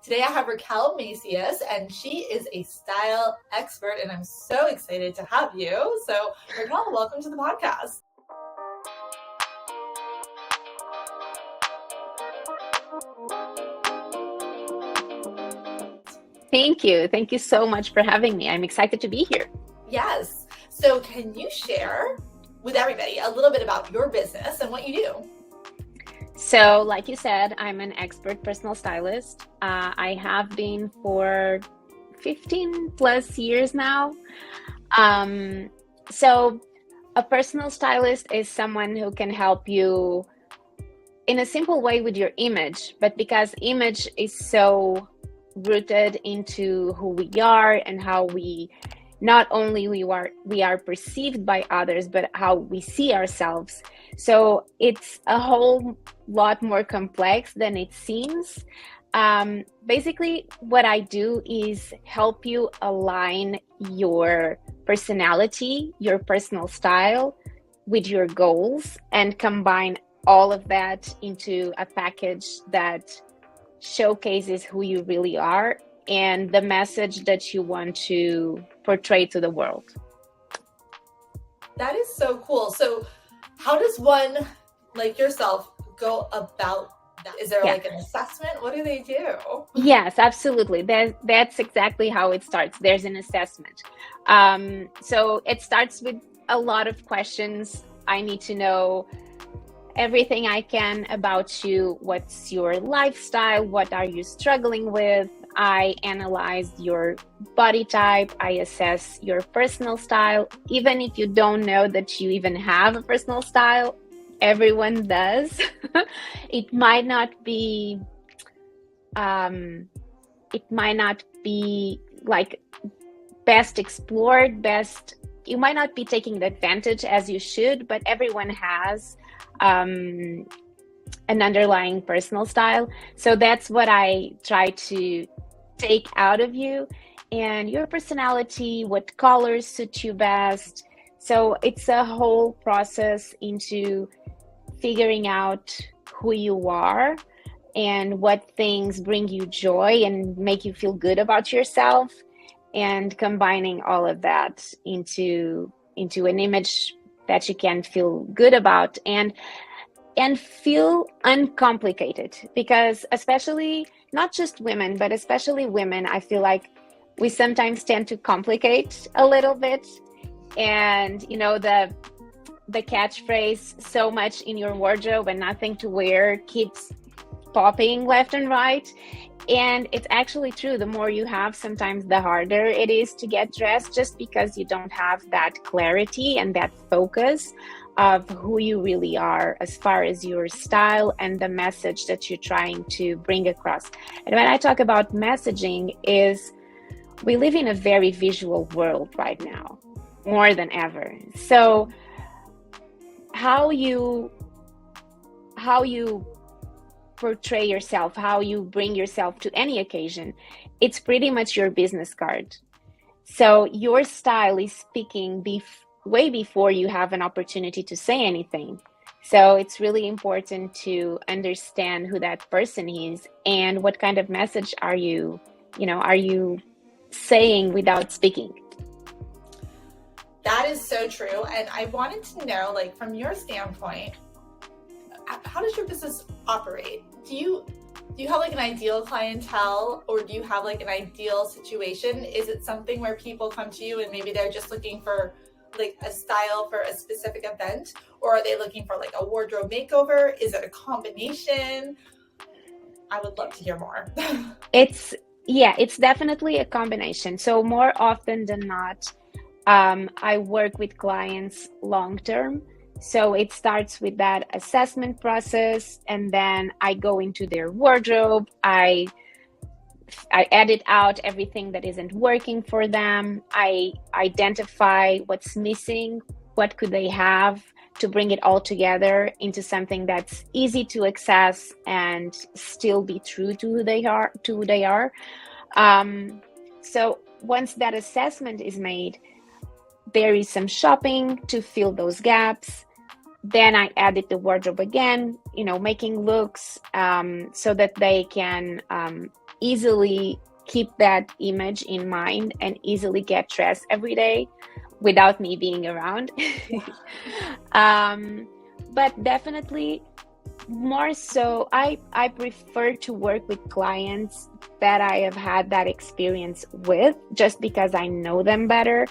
Today I have Raquel Macias, and she is a style expert, and I'm so excited to have you. So Raquel, welcome to the podcast. Thank you. Thank you so much for having me. I'm excited to be here. Yes. So can you share with everybody a little bit about your business and what you do? So, like you said, I'm an expert personal stylist. I have been for 15 plus years now. So a personal stylist is someone who can help you in a simple way with your image, but because image is so rooted into who we are and how we not only we are perceived by others, but how we see ourselves. So it's a whole lot more complex than it seems. Basically, what I do is help you align your personality, your personal style with your goals, and combine all of that into a package that showcases who you really are and the message that you want to portray to the world. That is so cool. So how does one like yourself go about that? Is there like an assessment? What do they do? Yes, absolutely. That's exactly how it starts. There's an assessment. So it starts with a lot of questions. I need to know everything I can about you. What's your lifestyle? What are you struggling with? I analyze your body type. I assess your personal style. Even if you don't know that you even have a personal style, everyone does. It might not be like best explored, you might not be taking the advantage as you should, but everyone has an underlying personal style. So that's what I try to take out of you, and your personality, what colors suit you best. So it's a whole process into figuring out who you are and what things bring you joy and make you feel good about yourself, and combining all of that into an image that you can feel good about and feel uncomplicated. Because especially not just women, but especially women, I feel like we sometimes tend to complicate a little bit. And you know, the catchphrase, so much in your wardrobe and nothing to wear, keeps popping left and right. And it's actually true. The more you have, sometimes the harder it is to get dressed, just because you don't have that clarity and that focus of who you really are as far as your style and the message that you're trying to bring across. And when I talk about messaging, is we live in a very visual world right now, more than ever. So how you portray yourself, how you bring yourself to any occasion, it's pretty much your business card. So your style is speaking way before you have an opportunity to say anything. So it's really important to understand who that person is and what kind of message are you saying without speaking. That is so true. And I wanted to know, like, from your standpoint, how does your business operate? Do you have like an ideal clientele, or do you have like an ideal situation? Is it something where people come to you and maybe they're just looking for like a style for a specific event, or are they looking for like a wardrobe makeover? Is it a combination? I would love to hear more. It's definitely a combination. So more often than not, I work with clients long term. So it starts with that assessment process, and then I go into their wardrobe. I edit out everything that isn't working for them. I identify what's missing, what could they have, to bring it all together into something that's easy to access and still be true to who they are. So once that assessment is made, there is some shopping to fill those gaps. Then I edit the wardrobe again, making looks so that they can easily keep that image in mind and easily get dressed every day without me being around. But definitely more so, I prefer to work with clients that I have had that experience with, just because I know them better,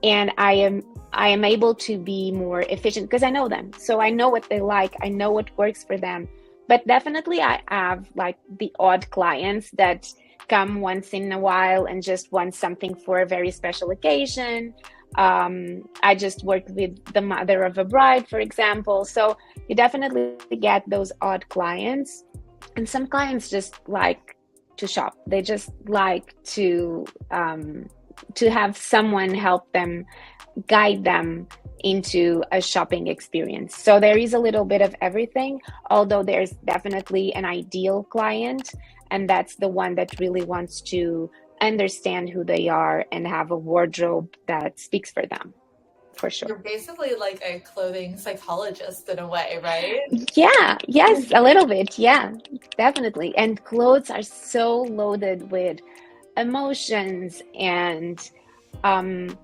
and I am able to be more efficient because I know them. So I know what they like, I know what works for them. But definitely I have like the odd clients that come once in a while and just want something for a very special occasion. I just worked with the mother of a bride, for example. So you definitely get those odd clients. And some clients just like to shop. They just like to have someone help them, guide them into a shopping experience. So there is a little bit of everything, although there's definitely an ideal client, and that's the one that really wants to understand who they are and have a wardrobe that speaks for them, for sure. You're basically like a clothing psychologist in a way, right? Yeah, yes, a little bit. Yeah, definitely. And clothes are so loaded with emotions, and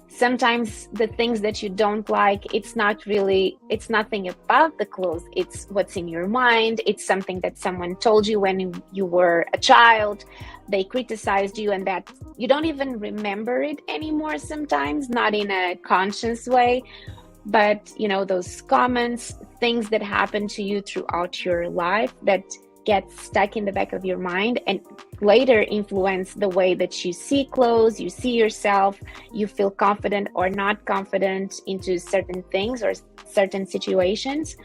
sometimes the things that you don't like, it's nothing about the clothes, it's what's in your mind. It's something that someone told you when you were a child. They criticized you, and that you don't even remember it anymore, sometimes not in a conscious way, but those comments, things that happen to you throughout your life that get stuck in the back of your mind and later influence the way that you see clothes, you see yourself, you feel confident or not confident into certain things or certain situations.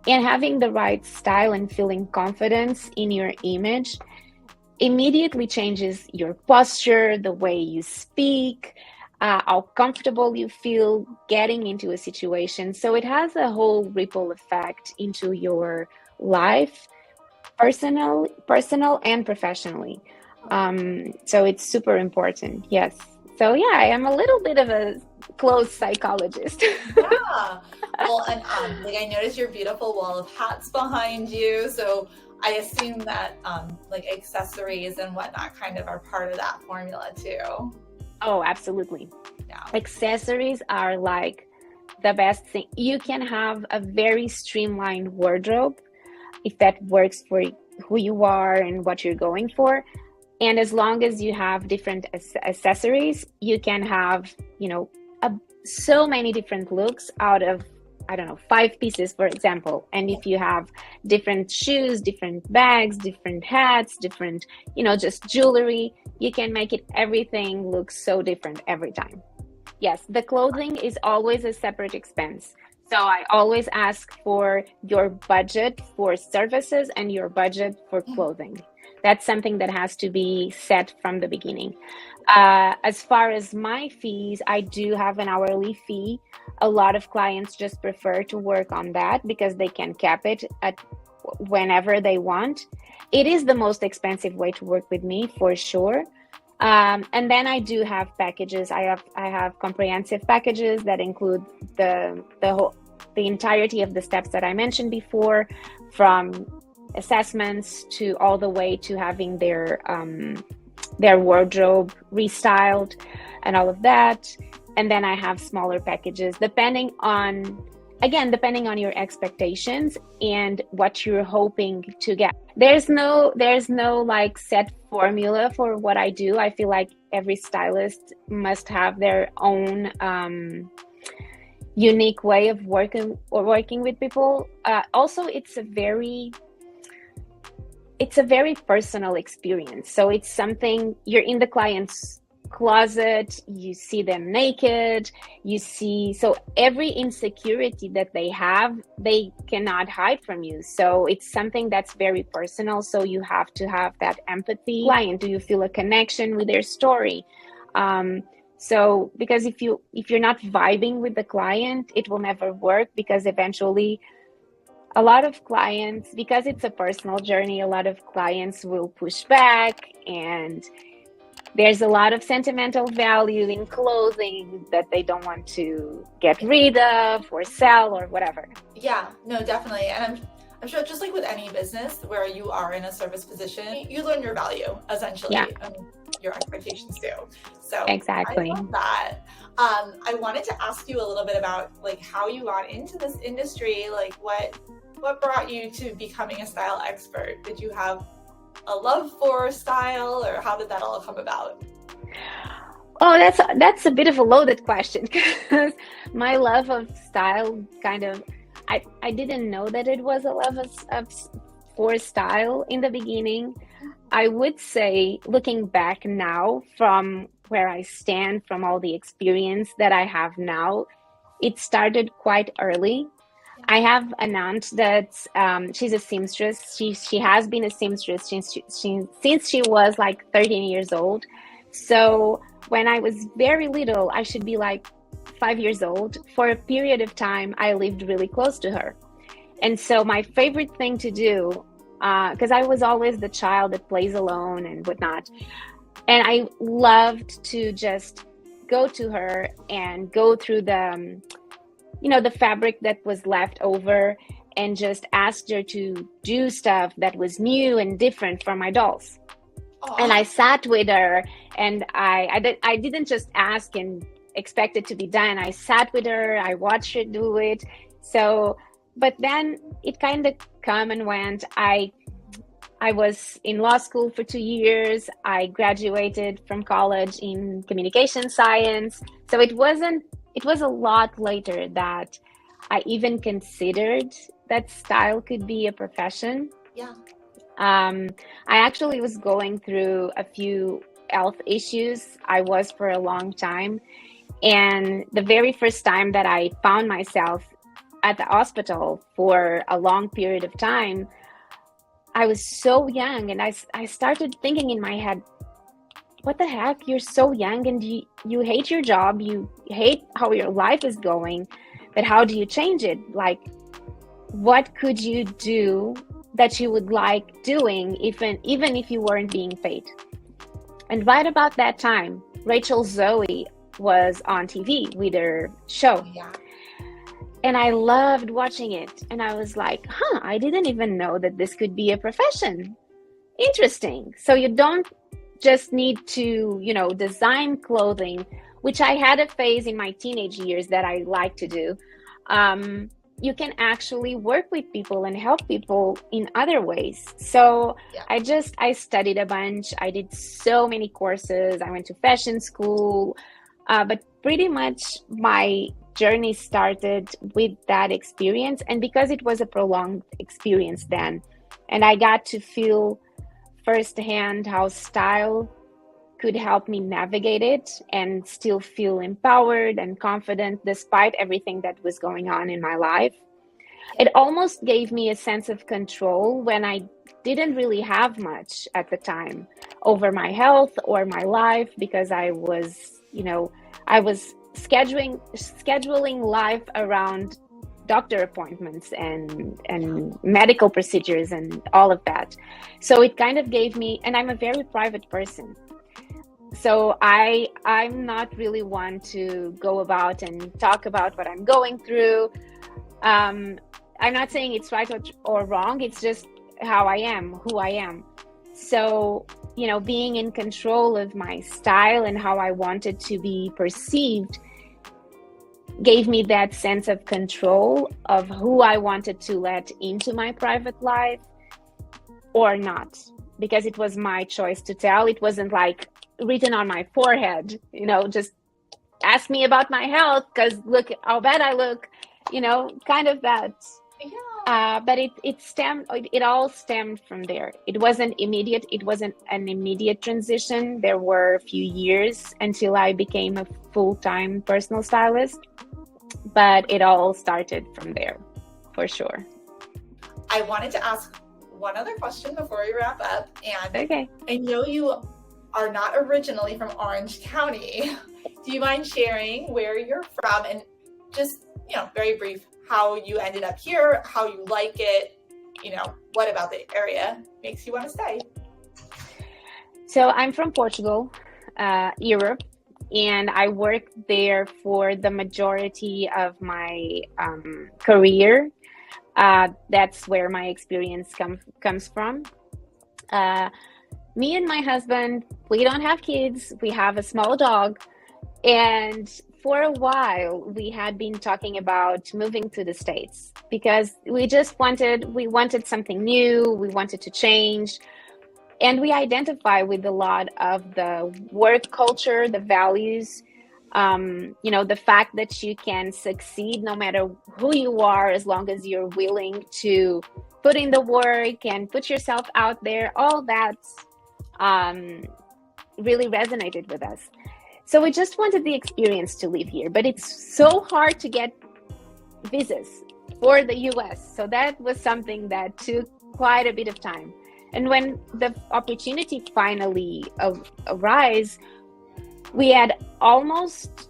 And having the right style and feeling confidence in your image immediately changes your posture, the way you speak, how comfortable you feel getting into a situation. So it has a whole ripple effect into your life, personal and professionally. So it's super important. Yes. So yeah, I am a little bit of a clothes psychologist. Yeah. Well, and like I noticed your beautiful wall of hats behind you. So I assume that like accessories and whatnot kind of are part of that formula too. Oh, absolutely. Yeah. Accessories are like the best thing. You can have a very streamlined wardrobe if that works for who you are and what you're going for. And as long as you have different accessories, you can have, so many different looks out of, 5 pieces, for example. And if you have different shoes, different bags, different hats, different, just jewelry, you can make everything look so different every time. Yes, the clothing is always a separate expense. So I always ask for your budget for services and your budget for clothing. That's something that has to be set from the beginning. As far as my fees, I do have an hourly fee. A lot of clients just prefer to work on that because they can cap it at whenever they want. It is the most expensive way to work with me, for sure. And then I do have packages. I have comprehensive packages that include the entirety of the steps that I mentioned before, from assessments to all the way to having their wardrobe restyled and all of that. And then I have smaller packages depending on your expectations and what you're hoping to get. There's no like set formula for what I do. I feel like every stylist must have their own unique way of working with people. Also, it's a very personal experience. So it's something, you're in the client's closet, you see them naked, so every insecurity that they have, they cannot hide from you. So it's something that's very personal. So you have to have that empathy. Client, do you feel a connection with their story? So because if you're not vibing with the client, it will never work, because eventually a lot of clients, because it's a personal journey, a lot of clients will push back, and there's a lot of sentimental value in clothing that they don't want to get rid of or sell or whatever. Yeah, no, definitely. And I'm sure just like with any business where you are in a service position, you learn your value essentially, Yeah. and your expectations too. So Exactly. I love that. I wanted to ask you a little bit about like how you got into this industry, like what brought you to becoming a style expert? Did you have a love for style, or how did that all come about? Oh, that's a bit of a loaded question because my love of style kind of I didn't know that it was a love for style in the beginning. I would say, looking back now from where I stand, from all the experience that I have now, it started quite early. I have an aunt that she's a seamstress. She has been a seamstress since she was like 13 years old. So when I was very little, I should be like 5 years old. For a period of time, I lived really close to her. And so my favorite thing to do, because I was always the child that plays alone and whatnot, and I loved to just go to her and go through the fabric that was left over and just asked her to do stuff that was new and different for my dolls. Aww. And I sat with her, and I didn't just ask and expect it to be done. I sat with her, I watched her do it. So, but then it kind of come and went. I was in law school for 2 years. I graduated from college in communication science. So it was a lot later that I even considered that style could be a profession. Yeah. I actually was going through a few health issues. I was for a long time. And the very first time that I found myself at the hospital for a long period of time, I was so young, and I started thinking in my head, what the heck? You're so young, and you hate your job. You hate how your life is going, but how do you change it? Like, what could you do that you would like doing even if you weren't being paid? And right about that time, Rachel Zoe was on TV with her show. Yeah. And I loved watching it. And I was like, I didn't even know that this could be a profession. Interesting. So you don't just need to, design clothing, which I had a phase in my teenage years that I like to do. You can actually work with people and help people in other ways. So yeah. I studied a bunch. I did so many courses. I went to fashion school, but pretty much my journey started with that experience. And because it was a prolonged experience then, and I got to feel firsthand how style could help me navigate it and still feel empowered and confident despite everything that was going on in my life. It almost gave me a sense of control when I didn't really have much at the time over my health or my life, because I was scheduling life around doctor appointments and medical procedures and all of that. So it kind of gave me, and I'm a very private person. So I'm not really one to go about and talk about what I'm going through. I'm not saying it's right or wrong. It's just how I am, who I am. So, being in control of my style and how I wanted to be perceived gave me that sense of control of who I wanted to let into my private life or not, because it was my choice to tell. It wasn't like written on my forehead, just ask me about my health because look how bad I look, kind of that. Yeah. But it all stemmed from there. It wasn't immediate. It wasn't an immediate transition. There were a few years until I became a full-time personal stylist, but it all started from there, for sure. I wanted to ask one other question before we wrap up. And okay. I know you are not originally from Orange County. Do you mind sharing where you're from and just, very brief, how you ended up here, how you like it, what about the area makes you want to stay? So I'm from Portugal, Europe, and I worked there for the majority of my career. That's where my experience comes from. Me and my husband, we don't have kids. We have a small dog. And for a while, we had been talking about moving to the States because we wanted something new. We wanted to change. And we identify with a lot of the work culture, the values, the fact that you can succeed no matter who you are, as long as you're willing to put in the work and put yourself out there. All that really resonated with us. So we just wanted the experience to live here, but it's so hard to get visas for the US. So that was something that took quite a bit of time. And when the opportunity finally arose, we had almost,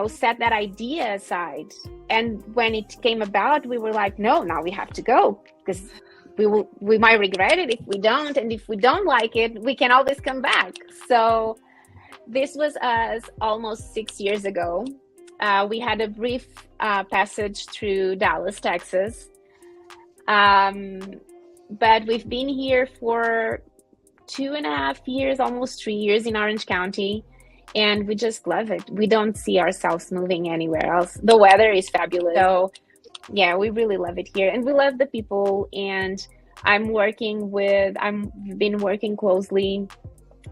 set that idea aside. And when it came about, we were like, no, now we have to go, because we might regret it if we don't. And if we don't like it, we can always come back. So this was us almost 6 years ago. We had a brief passage through Dallas, Texas. But we've been here for 2.5 years, almost 3 years in Orange County, and we just love it. We don't see ourselves moving anywhere else. The weather is fabulous. So yeah, we really love it here, and we love the people. And I've been working closely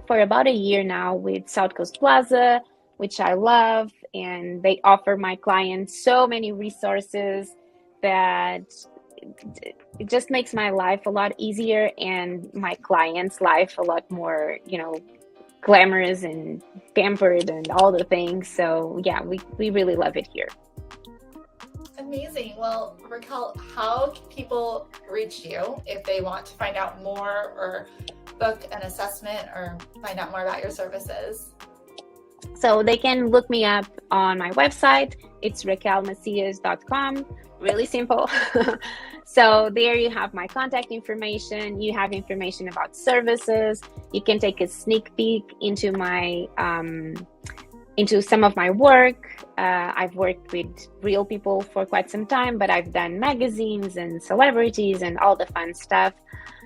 for about a year now with South Coast Plaza, which I love, and they offer my clients so many resources that it just makes my life a lot easier and my clients' life a lot more, glamorous and pampered and all the things. So yeah, we really love it here. Amazing. Well, Raquel, how can people reach you if they want to find out more or book an assessment or find out more about your services? So they can look me up on my website. It's raquelmacias.com. Really simple. So there you have my contact information. You have information about services. You can take a sneak peek into my into some of my work. I've worked with real people for quite some time, but I've done magazines and celebrities and all the fun stuff.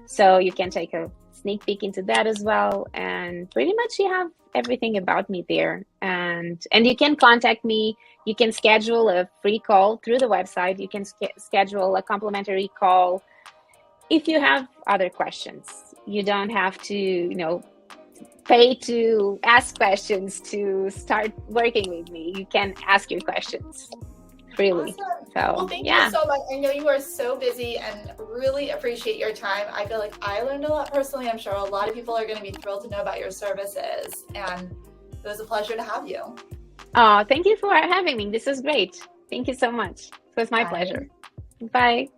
So you can take a sneak peek into that as well. And pretty much you have everything about me there. And you can contact me. You can schedule a free call through the website. You can schedule a complimentary call if you have other questions. You don't have to, pay to ask questions to start working with me. You can ask your questions freely. Awesome. So, well, thank you so much. I know you are so busy and really appreciate your time. I feel like I learned a lot personally. I'm sure a lot of people are going to be thrilled to know about your services, and it was a pleasure to have you. Oh, thank you for having me. This was great. Thank you so much. It was my pleasure. Bye.